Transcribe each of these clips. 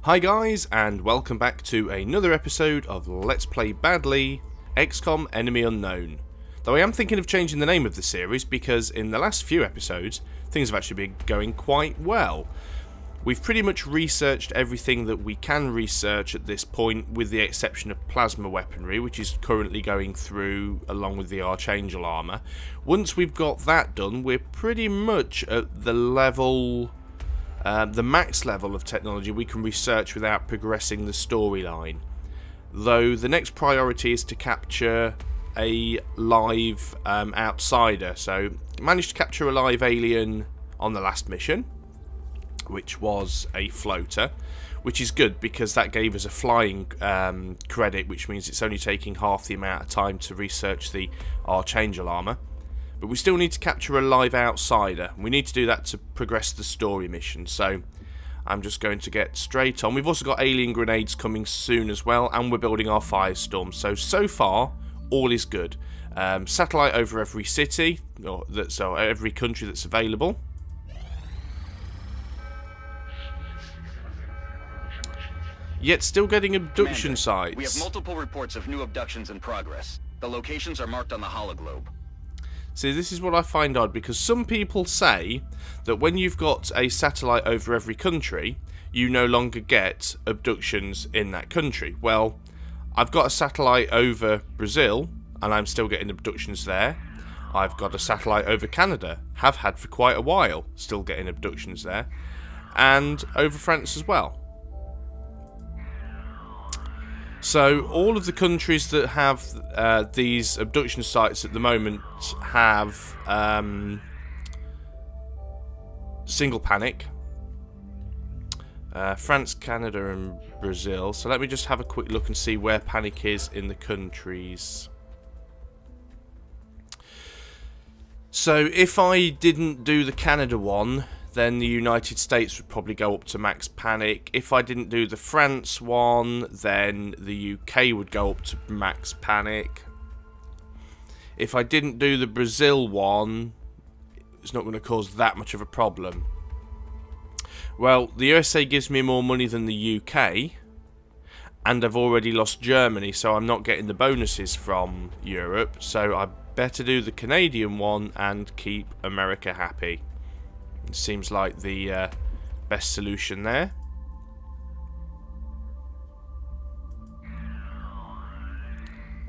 Hi guys, and welcome back to another episode of Let's Play Badly, XCom Enemy Unknown. Though I am thinking of changing the name of the series because in the last few episodes things have actually been going quite well. We've pretty much researched everything that we can research at this point, with the exception of plasma weaponry, which is currently going through along with the Archangel armour. Once we've got that done, we're pretty much at the level... the max level of technology we can research without progressing the storyline. Though the next priority is to capture a live outsider. So managed to capture a live alien on the last mission, which was a floater, which is good because that gave us a flying credit, which means it's only taking half the amount of time to research the Archangel armour. But we still need to capture a live outsider. We need to do that to progress the story mission. So I'm just going to get straight on. We've also got alien grenades coming soon as well, and we're building our firestorm. So far, all is good. Satellite over every city, or every country that's available. Yet still getting abduction sites. We have multiple reports of new abductions in progress. The locations are marked on the hologlobe. See, this is what I find odd, because some people say that when you've got a satellite over every country, you no longer get abductions in that country. Well, I've got a satellite over Brazil, and I'm still getting abductions there. I've got a satellite over Canada, have had for quite a while, still getting abductions there. And over France as well. So all of the countries that have these abduction sites at the moment have single panic. France, Canada and Brazil. So let me just have a quick look and see where panic is in the countries. So if I didn't do the Canada one, then the United States would probably go up to max panic. If I didn't do the France one, then the UK would go up to max panic. If I didn't do the Brazil one, it's not going to cause that much of a problem. Well, the USA gives me more money than the UK, and I've already lost Germany, so I'm not getting the bonuses from Europe, so I better do the Canadian one and keep America happy. Seems like the best solution there.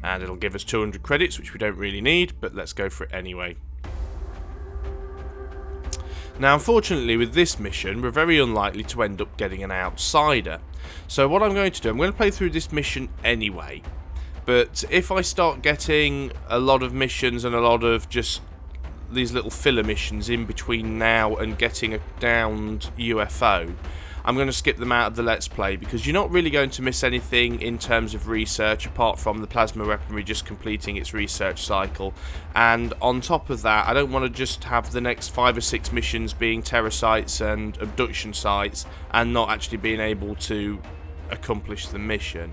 And it'll give us 200 credits, which we don't really need, but let's go for it anyway. Now, unfortunately, with this mission, we're very unlikely to end up getting an outsider. So what I'm going to do, I'm going to play through this mission anyway. But if I start getting a lot of missions and a lot of just these little filler missions in between now and getting a downed UFO, I'm going to skip them out of the Let's Play, because you're not really going to miss anything in terms of research apart from the plasma weaponry just completing its research cycle. And on top of that, I don't want to just have the next 5 or 6 missions being terror sites and abduction sites and not actually being able to accomplish the mission.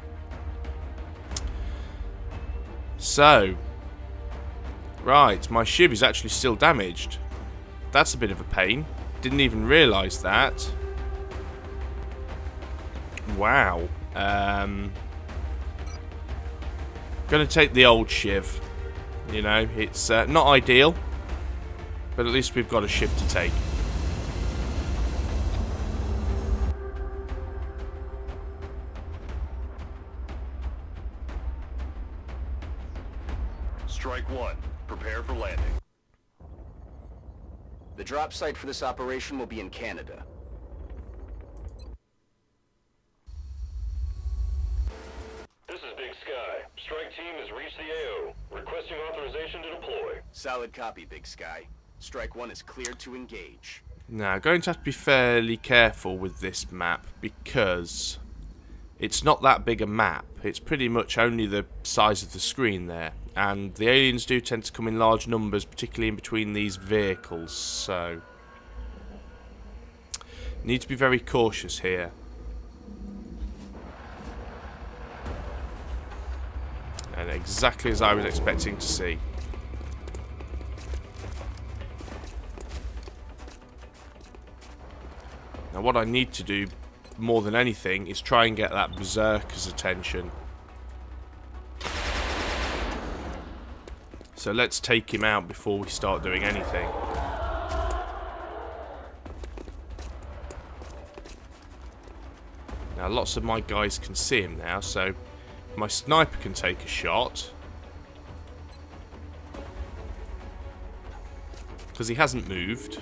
So right, my ship is actually still damaged. That's a bit of a pain. Didn't even realise that. Wow. Gonna take the old shiv. You know, it's not ideal, but at least we've got a ship to take. Strike one. Prepare for landing. The drop site for this operation will be in Canada. This is Big Sky. Strike team has reached the AO. Requesting authorization to deploy. Solid copy, Big Sky. Strike one is cleared to engage. Now, going to have to be fairly careful with this map, because it's not that big a map. It's pretty much only the size of the screen there. And the aliens do tend to come in large numbers, particularly in between these vehicles, so need to be very cautious here. And exactly as I was expecting to see. Now what I need to do more than anything is try and get that berserker's attention. So let's take him out before we start doing anything. Now lots of my guys can see him now, so my sniper can take a shot. Because he hasn't moved.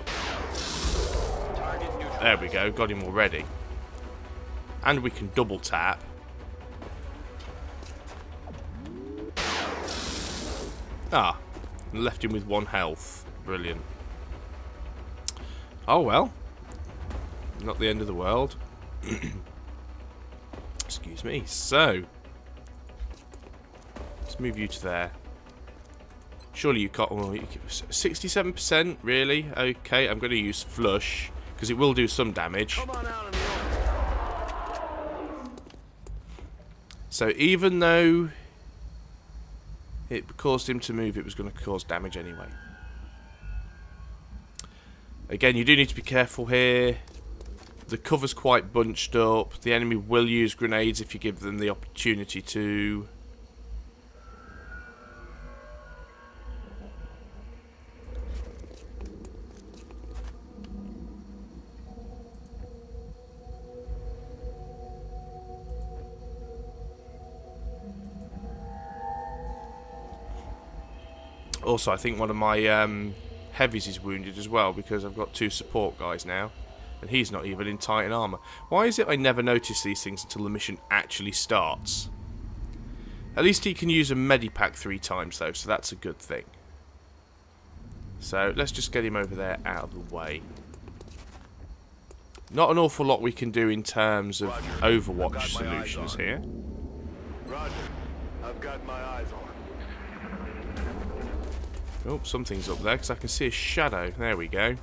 There we go, got him already. And we can double tap. Ah, left him with 1 health. Brilliant. Oh well. Not the end of the world. Excuse me. So, let's move you to there. Surely you can't... Oh, 67%? Really? Okay, I'm going to use flush, because it will do some damage. So even though it caused him to move, it was going to cause damage anyway. Again, you do need to be careful here. The cover's quite bunched up. The enemy will use grenades if you give them the opportunity to. Also, I think one of my heavies is wounded as well, because I've got 2 support guys now. And he's not even in Titan armor. Why is it I never notice these things until the mission actually starts? At least he can use a medipack 3 times though, so that's a good thing. So let's just get him over there out of the way. Not an awful lot we can do in terms of Overwatch solutions here. Roger. I've got my eyes on. Oh, something's up there because I can see a shadow. There we go.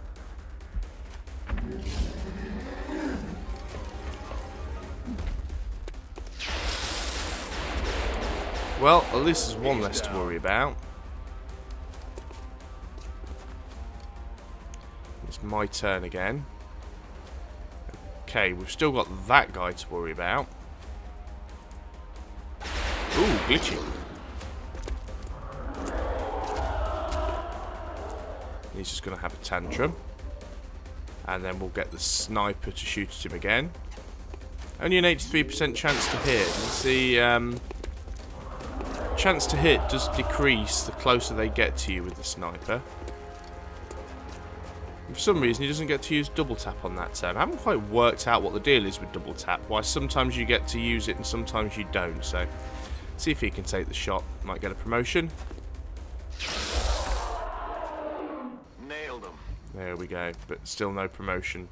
Well, at least there's one less to worry about. It's my turn again. Okay, we've still got that guy to worry about. Ooh, glitchy. He's just going to have a tantrum. And then we'll get the sniper to shoot at him again. Only an 83% chance to hit. You see, chance to hit does decrease the closer they get to you with the sniper. And for some reason, he doesn't get to use double tap on that turn. I haven't quite worked out what the deal is with double tap. Why sometimes you get to use it and sometimes you don't. So, see if he can take the shot. Might get a promotion. There we go, but still no promotion.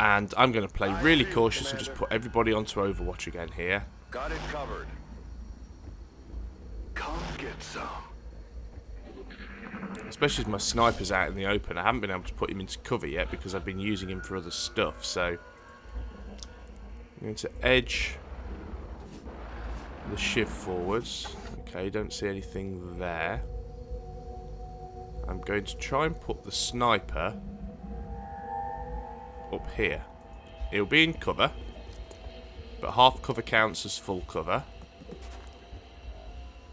And I'm going to play really cautious and just put everybody onto Overwatch again here. Got it covered. Come get some. Especially as my sniper's out in the open. I haven't been able to put him into cover yet because I've been using him for other stuff. So I'm going to edge the shiv forwards. Okay, don't see anything there. I'm going to try and put the sniper up here. He'll be in cover, but half cover counts as full cover,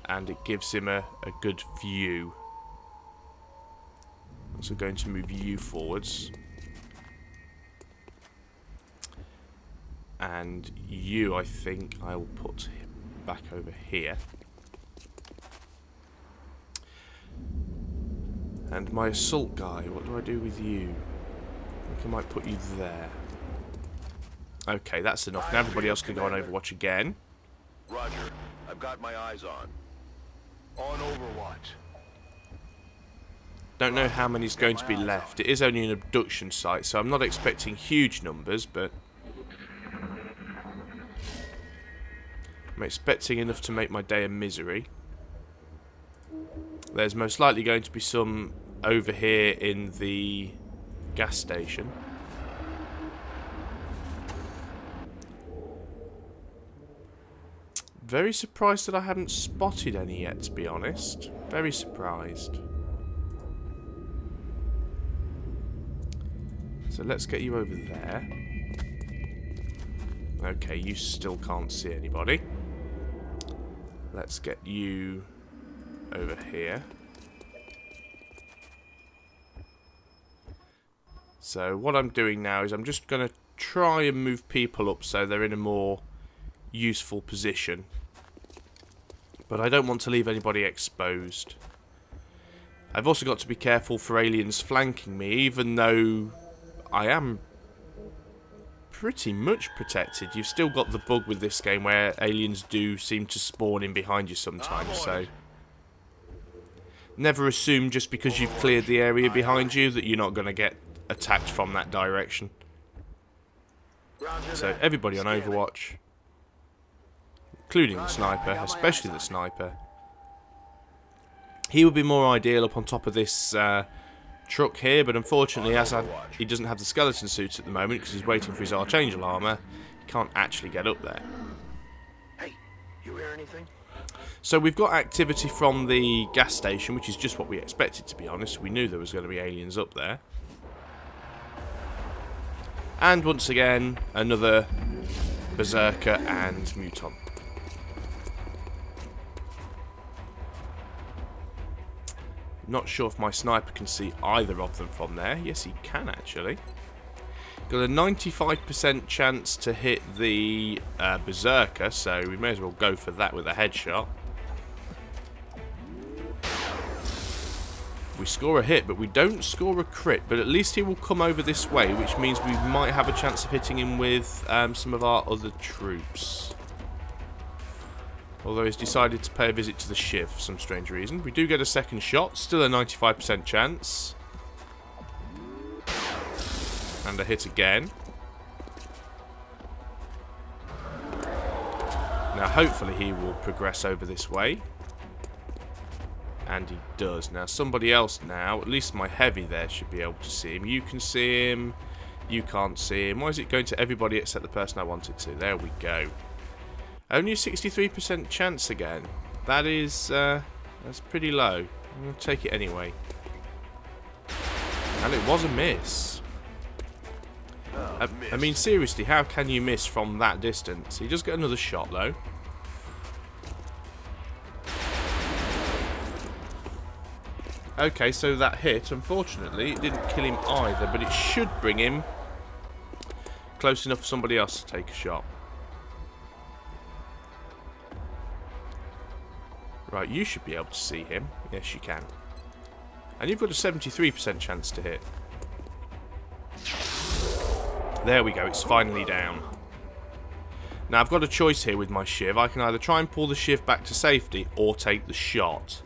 and it gives him a good view. So going to move you forwards, and you, I think I will put him back over here. And my assault guy, what do I do with you? I think I might put you there. Okay, that's enough. Now everybody else can go on Overwatch again. Roger. I've got my eyes on. On Overwatch. Don't know how many's going to be left. It is only an abduction site, so I'm not expecting huge numbers, but I'm expecting enough to make my day a misery. There's most likely going to be some over here in the gas station. Very surprised that I haven't spotted any yet, to be honest. Very surprised. So let's get you over there. Okay, you still can't see anybody. Let's get you over here. So what I'm doing now is I'm just going to try and move people up so they're in a more useful position. But I don't want to leave anybody exposed. I've also got to be careful for aliens flanking me, even though I am pretty much protected. You've still got the bug with this game where aliens do seem to spawn in behind you sometimes, so never assume just because you've cleared the area behind you that you're not going to get attacked from that direction. So everybody on Overwatch, including the sniper, especially the sniper. He would be more ideal up on top of this truck here, but unfortunately, as he doesn't have the skeleton suit at the moment because he's waiting for his Archangel armor, he can't actually get up there. Hey, you hear anything? So we've got activity from the gas station, which is just what we expected, to be honest. We knew there was going to be aliens up there. And once again, another Berserker and Muton. Not sure if my sniper can see either of them from there. Yes, he can actually. Got a 95% chance to hit the Berserker, so we may as well go for that with a headshot. We score a hit, but we don't score a crit. But at least he will come over this way, which means we might have a chance of hitting him with some of our other troops. Although he's decided to pay a visit to the Shiv for some strange reason. We do get a second shot, still a 95% chance. And a hit again. Now hopefully he will progress over this way. And he does. Now somebody else now, at least my heavy there, should be able to see him. You can see him. You can't see him. Why is it going to everybody except the person I want it to? There we go. Only a 63% chance again. That is, that's pretty low. I'm going to take it anyway. And it was a miss. I mean, seriously, how can you miss from that distance? He does get another shot, though. Okay, so that hit, unfortunately, it didn't kill him either, but it should bring him close enough for somebody else to take a shot. Right, you should be able to see him. Yes, you can. And you've got a 73% chance to hit. There we go, it's finally down. Now, I've got a choice here with my Shiv. I can either try and pull the Shiv back to safety or take the shot.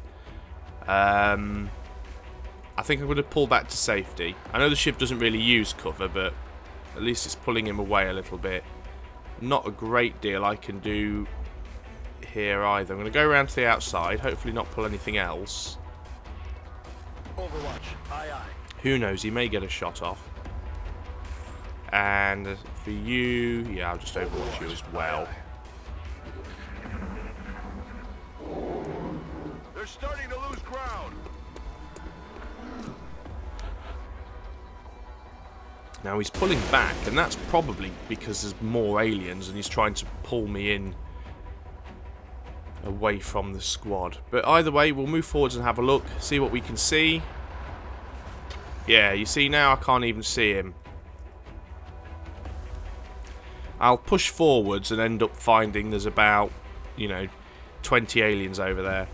I think I'm going to pull back to safety. I know the Shiv doesn't really use cover, but at least it's pulling him away a little bit. Not a great deal I can do here either. I'm going to go around to the outside, hopefully not pull anything else. Overwatch, aye aye. Who knows, he may get a shot off. And for you, yeah, I'll just overwatch you as well. They're starting to lose ground. Now he's pulling back, and that's probably because there's more aliens and he's trying to pull me in away from the squad. But either way, we'll move forwards and have a look, see what we can see. Yeah, you see now I can't even see him. I'll push forwards and end up finding there's about, you know, 20 aliens over there.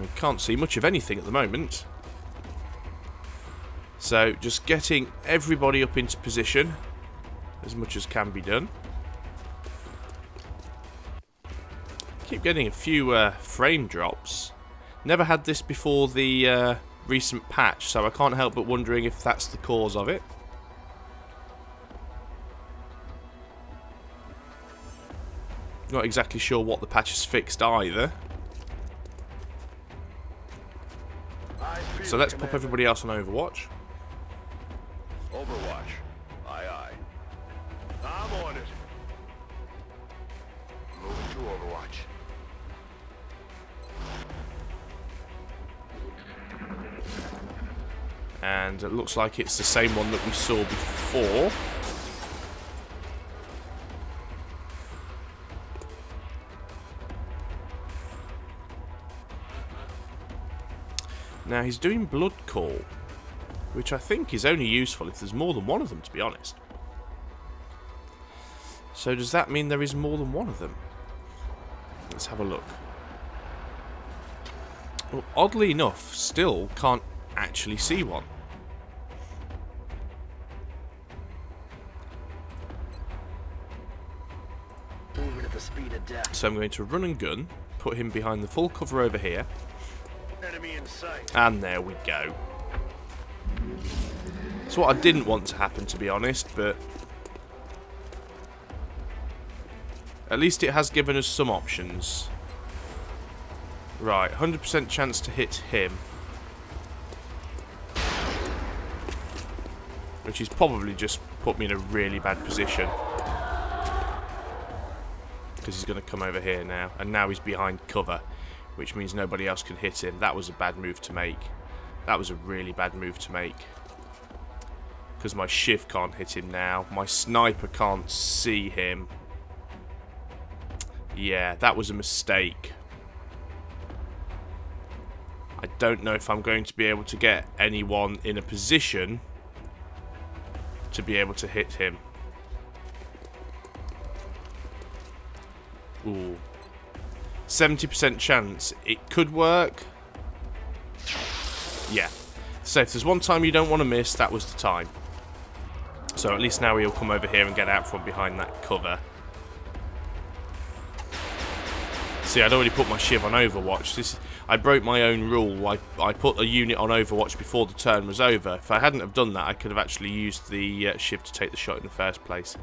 We can't see much of anything at the moment. So, just getting everybody up into position as much as can be done. Keep getting a few frame drops. Never had this before the recent patch, so I can't help but wondering if that's the cause of it. Not exactly sure what the patch has fixed either. So let's pop everybody else on Overwatch. Overwatch, aye aye. I'm on it. Moving to Overwatch. And it looks like it's the same one that we saw before. Now he's doing blood call, which I think is only useful if there's more than one of them, to be honest. So does that mean there is more than one of them? Let's have a look. Well, oddly enough, still can't actually see one. Moving at the speed of death. So I'm going to run and gun, put him behind the full cover over here, Enemy in sight. and there we go. It's what I didn't want to happen, to be honest, but at least it has given us some options. Right, 100% chance to hit him. Which is probably just put me in a really bad position. Because he's going to come over here now. And now he's behind cover. Which means nobody else can hit him. That was a bad move to make. That was a really bad move to make. Because my shiv can't hit him now. My sniper can't see him. Yeah, that was a mistake. I don't know if I'm going to be able to get anyone in a position to be able to hit him. Ooh. 70% chance. It could work. Yeah. So if there's one time you don't want to miss, that was the time. So at least now he'll come over here and get out from behind that cover. See, I'd already put my shiv on Overwatch. I broke my own rule. I put a unit on Overwatch before the turn was over. If I hadn't have done that, I could have actually used the shiv to take the shot in the first place.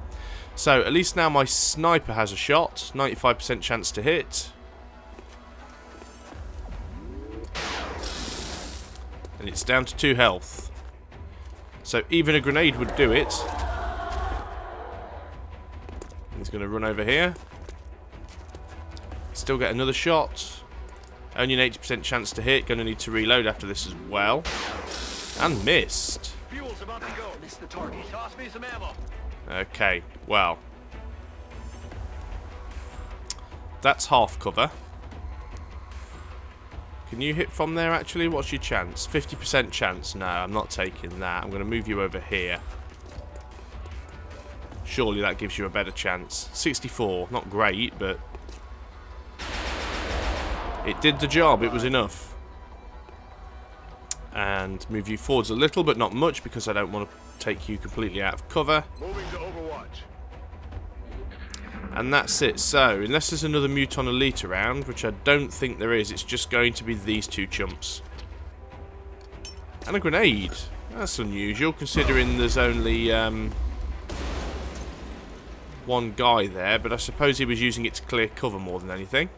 So, at least now my sniper has a shot. 95% chance to hit. And it's down to 2 health. So, even a grenade would do it. He's going to run over here. Still get another shot. Only an 80% chance to hit. Going to need to reload after this as well. And missed. Fuel's about to go. Missed the target. Toss me some ammo. Okay, well. That's half cover. Can you hit from there actually? What's your chance? 50% chance. No, I'm not taking that. I'm going to move you over here. Surely that gives you a better chance. 64. Not great, but it did the job. It was enough. And move you forwards a little, but not much, because I don't want to take you completely out of cover. Moving to Overwatch. And that's it. So, unless there's another Muton Elite around, which I don't think there is, it's just going to be these 2 chumps. And a grenade. That's unusual, considering there's only one guy there, but I suppose he was using it to clear cover more than anything.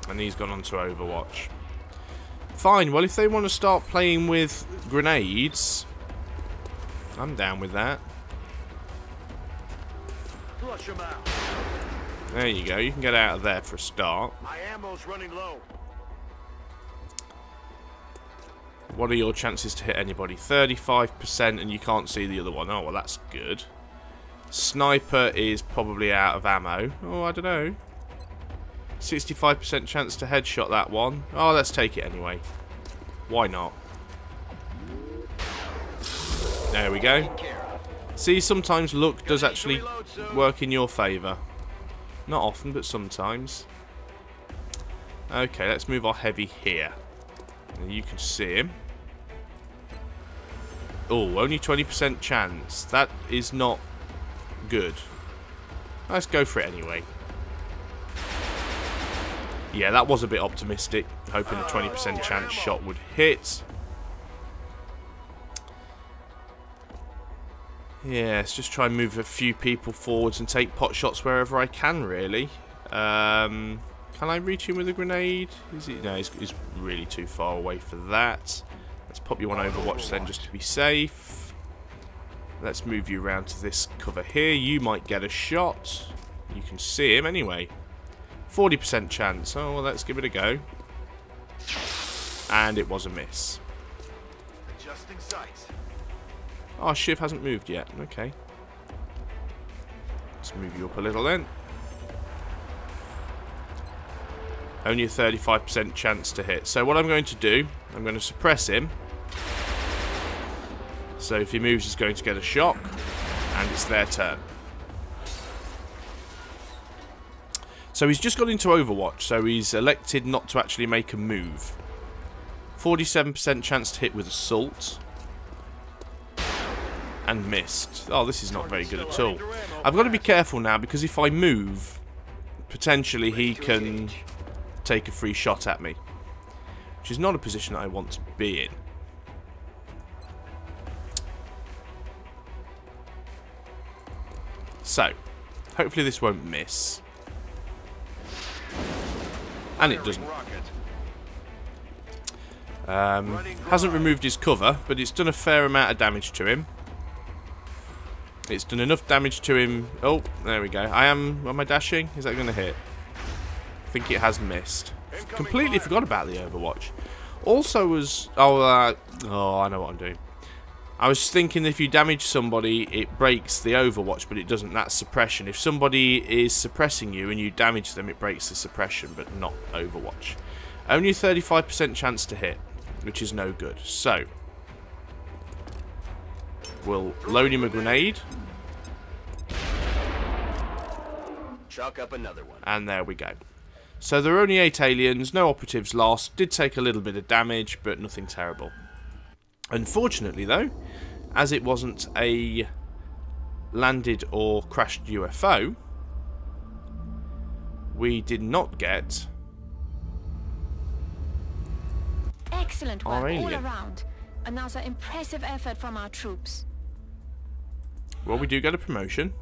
And he's gone on to Overwatch. Fine, well if they want to start playing with grenades, I'm down with that. Flush him out. There you go, you can get out of there for a start. My ammo's running low. What are your chances to hit anybody? 35%, and you can't see the other one. Oh, well that's good. Sniper is probably out of ammo. Oh, I don't know. 65% chance to headshot that one. Oh, let's take it anyway. Why not? There we go. See, sometimes luck does actually work in your favour. Not often, but sometimes. Okay, let's move our heavy here. And you can see him. Oh, only 20% chance. That is not good. Let's go for it anyway. Yeah, that was a bit optimistic. Hoping a 20% chance shot would hit. Yeah, let's just try and move a few people forwards and take pot shots wherever I can, really. Can I reach him with a grenade? Is he? No, he's really too far away for that. Let's pop you on Overwatch then, just to be safe. Let's move you around to this cover here. You might get a shot. You can see him anyway. 40% chance. Oh, well, let's give it a go. And it was a miss. Adjusting sights. Our ship hasn't moved yet. Okay. Let's move you up a little then. Only a 35% chance to hit. So what I'm going to do, I'm going to suppress him. So if he moves, he's going to get a shock. And it's their turn. So he's just got into Overwatch. So he's elected not to actually make a move. 47% chance to hit with Assault. And missed. Oh, this is not very good at all. I've got to be careful now, because if I move, potentially he can take a free shot at me, which is not a position that I want to be in. So, hopefully this won't miss. And it doesn't. Hasn't removed his cover, but it's done a fair amount of damage to him. It's done enough damage to him. Oh, there we go. Am I dashing? Is that going to hit? I think it has missed. Completely forgot about the Overwatch. Also was... Oh, I know what I'm doing. I was thinking if you damage somebody, it breaks the Overwatch, but it doesn't. That's suppression. If somebody is suppressing you and you damage them, it breaks the suppression, but not Overwatch. Only a 35% chance to hit, which is no good. So, we'll load him a grenade. Chalk up another one. And there we go. So there are only 8 aliens, no operatives lost. Did take a little bit of damage, but nothing terrible. Unfortunately, though, as it wasn't a landed or crashed UFO, we did not get excellent work our all alien. around. Another impressive effort from our troops. Well, we do get a promotion.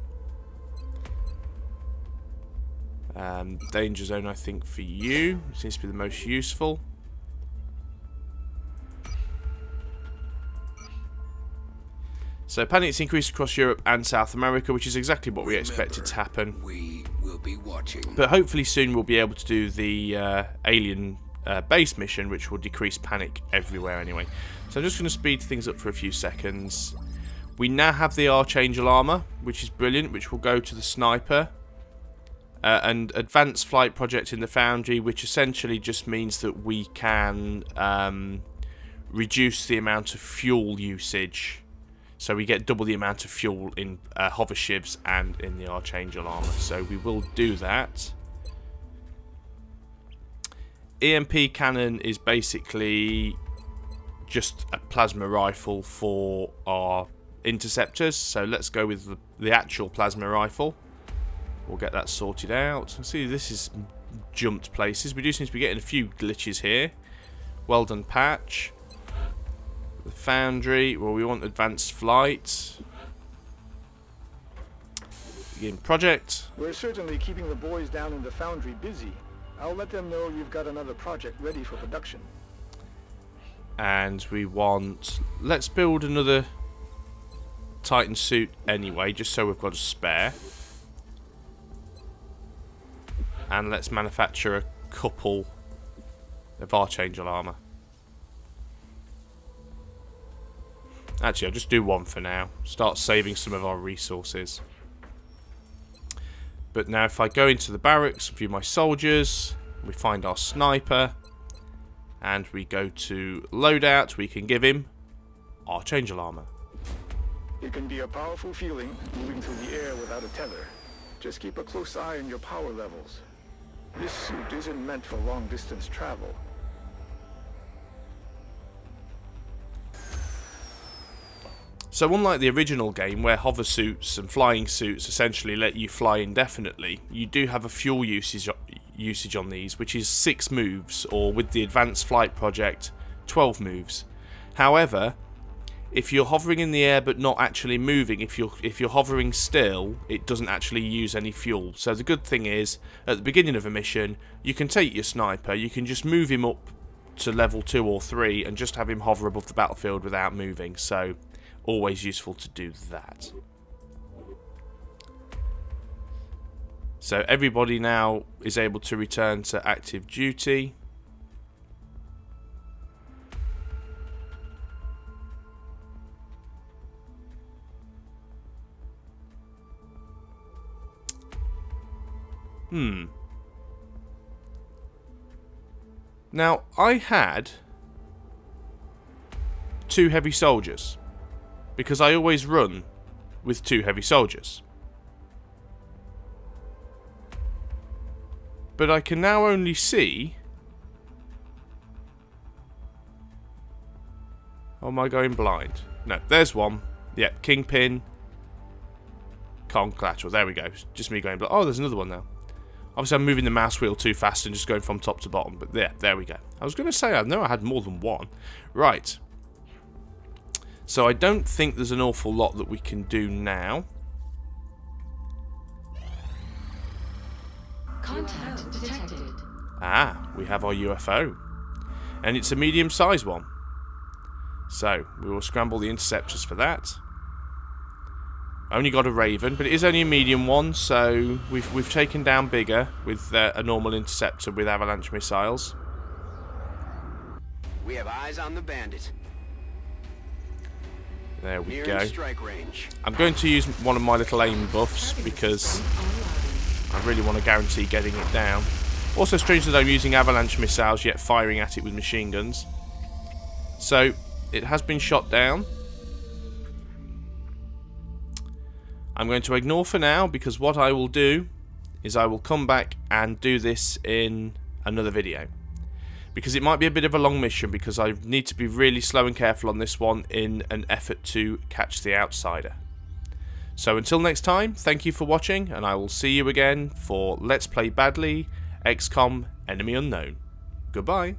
Danger zone, I think, for you. Seems to be the most useful. So panics increased across Europe and South America, which is exactly what we expected to happen. We will be watching. But hopefully soon we'll be able to do the alien base mission, which will decrease panic everywhere anyway. So I'm just going to speed things up for a few seconds. We now have the Archangel armor, which is brilliant, which will go to the sniper. And advanced flight project in the Foundry, which essentially just means that we can reduce the amount of fuel usage. So we get double the amount of fuel in hover shivs and in the Archangel armor. So we will do that. EMP cannon is basically just a plasma rifle for our interceptors. So let's go with the actual plasma rifle. We'll get that sorted out. See, this is jumped places. We do seem to be getting a few glitches here. Well done, patch. The Foundry. Well, we want advanced flight. Begin project. We're certainly keeping the boys down in the Foundry busy. I'll let them know you've got another project ready for production. And we want... Let's build another Titan suit anyway, just so we've got a spare. And let's manufacture a couple of Archangel armor. Actually, I'll just do one for now. Start saving some of our resources. But now if I go into the barracks, view my soldiers, we find our sniper, and we go to loadout, we can give him Archangel armor. It can be a powerful feeling moving through the air without a tether. Just keep a close eye on your power levels. This suit isn't meant for long-distance travel. So unlike the original game, where hover suits and flying suits essentially let you fly indefinitely, you do have a fuel usage on these, which is 6 moves, or with the Advanced Flight Project, 12 moves. However, if you're hovering in the air but not actually moving, if you're hovering still, it doesn't actually use any fuel. So the good thing is, at the beginning of a mission, you can take your sniper, you can just move him up to level 2 or 3 and just have him hover above the battlefield without moving. So always useful to do that. So everybody now is able to return to active duty. Now, I had 2 heavy soldiers, because I always run with 2 heavy soldiers. But I can now only see... Oh, am I going blind? No, there's one. Yeah, Kingpin. Collateral. There we go. Just me going blind. Oh, there's another one now. Obviously, I'm moving the mouse wheel too fast and just going from top to bottom. But there we go. I was going to say, I know I had more than one. Right. So I don't think there's an awful lot that we can do now. Contact detected. Ah, we have our UFO. And it's a medium-sized one. So, we will scramble the interceptors for that. Only got a Raven, but it is only a medium one, so we've taken down bigger with a normal interceptor with avalanche missiles. We have eyes on the bandit. There we Near go. strike range. I'm going to use one of my little aim buffs because I really want to guarantee getting it down. Also strange that I'm using avalanche missiles yet firing at it with machine guns. So, it has been shot down. I'm going to ignore for now because what I will do is I will come back and do this in another video. Because it might be a bit of a long mission because I need to be really slow and careful on this one in an effort to catch the outsider. So until next time, thank you for watching and I will see you again for Let's Play Badly, XCOM Enemy Unknown. Goodbye.